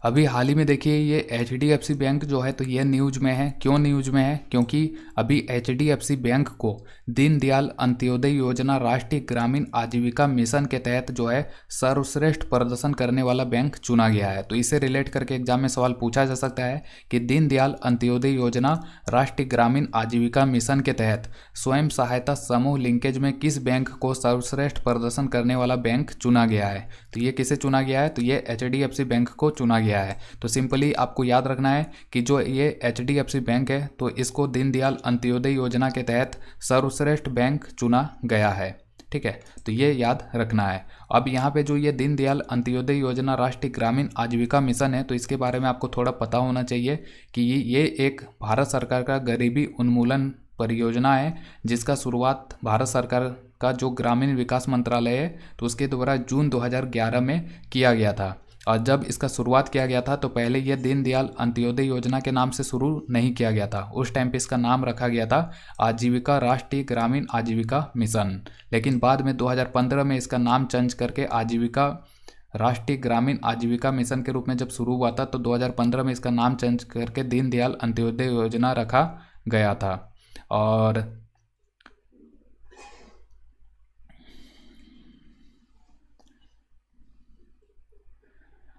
अभी हाल ही में देखिए ये HDFC बैंक जो है तो ये न्यूज में है। क्यों न्यूज में है? क्योंकि अभी HDFC बैंक को दीनदयाल अंत्योदय योजना राष्ट्रीय ग्रामीण आजीविका मिशन के तहत जो है सर्वश्रेष्ठ प्रदर्शन करने वाला बैंक चुना गया है। तो इससे रिलेट करके एग्जाम में सवाल पूछा जा सकता है कि दीनदयाल अंत्योदय योजना राष्ट्रीय ग्रामीण आजीविका मिशन के तहत स्वयं सहायता समूह लिंकेज में किस बैंक को सर्वश्रेष्ठ प्रदर्शन करने वाला बैंक चुना गया है। तो ये किसे चुना गया है? तो ये HDFC बैंक को चुना गया है। तो सिंपली आपको याद रखना है कि जो ये HDFC बैंक है तो इसको दीनदयाल अंत्योदय योजना के तहत सर्वश्रेष्ठ बैंक चुना गया है। ठीक है, तो ये याद रखना है। अब यहाँ पे जो ये दीनदयाल अंत्योदय योजना राष्ट्रीय ग्रामीण आजीविका मिशन है तो इसके बारे में आपको थोड़ा पता होना चाहिए कि ये एक भारत सरकार का गरीबी उन्मूलन परियोजना है, जिसका शुरुआत भारत सरकार का जो ग्रामीण विकास मंत्रालय है तो उसके द्वारा जून 2011 में किया गया था। और जब इसका शुरुआत किया गया था तो पहले यह दीनदयाल अंत्योदय योजना के नाम से शुरू नहीं किया गया था। उस टाइम पे इसका नाम रखा गया था आजीविका राष्ट्रीय ग्रामीण आजीविका मिशन, लेकिन बाद में 2015 में इसका नाम चेंज करके आजीविका राष्ट्रीय ग्रामीण आजीविका मिशन के रूप में जब शुरू हुआ था तो 2015 में इसका नाम चेंज करके दीनदयाल अंत्योदय योजना रखा गया था।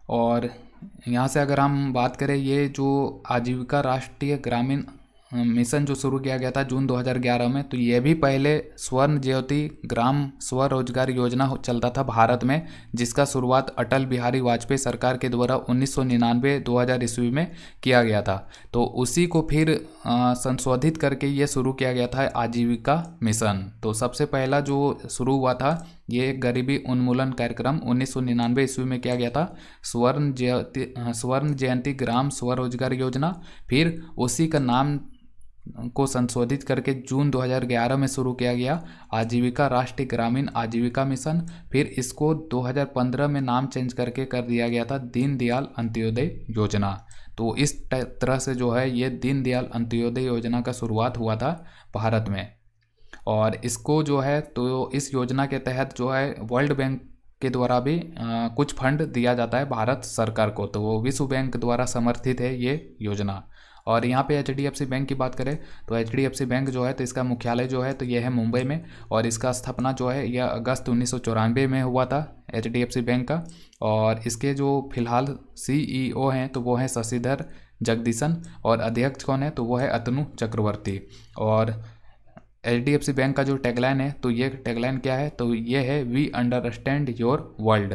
और यहाँ से अगर हम बात करें ये जो आजीविका राष्ट्रीय ग्रामीण मिशन जो शुरू किया गया था जून 2011 में, तो ये भी पहले स्वर्ण ज्योति ग्राम स्वरोजगार योजना चलता था भारत में, जिसका शुरुआत अटल बिहारी वाजपेयी सरकार के द्वारा 1999-2000 ईस्वी में किया गया था। तो उसी को फिर संशोधित करके ये शुरू किया गया था आजीविका मिशन। तो सबसे पहला जो शुरू हुआ था ये गरीबी उन्मूलन कार्यक्रम 1999 ईस्वी में किया गया था, स्वर्ण जयंती ग्राम स्वरोजगार योजना। फिर उसी का नाम को संशोधित करके जून 2011 में शुरू किया गया आजीविका राष्ट्रीय ग्रामीण आजीविका मिशन। फिर इसको 2015 में नाम चेंज करके कर दिया गया था दीनदयाल अंत्योदय योजना। तो इस तरह से जो है ये दीनदयाल अंत्योदय योजना का शुरुआत हुआ था भारत में। और इसको जो है तो इस योजना के तहत जो है वर्ल्ड बैंक के द्वारा भी कुछ फंड दिया जाता है भारत सरकार को, तो वो विश्व बैंक द्वारा समर्थित है ये योजना। और यहाँ पे HDFC बैंक की बात करें तो HDFC बैंक जो है तो इसका मुख्यालय जो है तो ये है मुंबई में, और इसका स्थापना जो है यह अगस्त 1994 में हुआ था HDFC बैंक का। और इसके जो फिलहाल CEO हैं तो वो हैं शशिधर जगदीशन, और अध्यक्ष कौन है तो वो है अतनु चक्रवर्ती। और HDFC बैंक का जो टैगलाइन है तो ये टैगलाइन क्या है? तो ये है वी अंडरस्टैंड योर वर्ल्ड,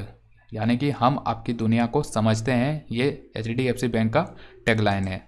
यानी कि हम आपकी दुनिया को समझते हैं। ये HDFC बैंक का टैगलाइन है।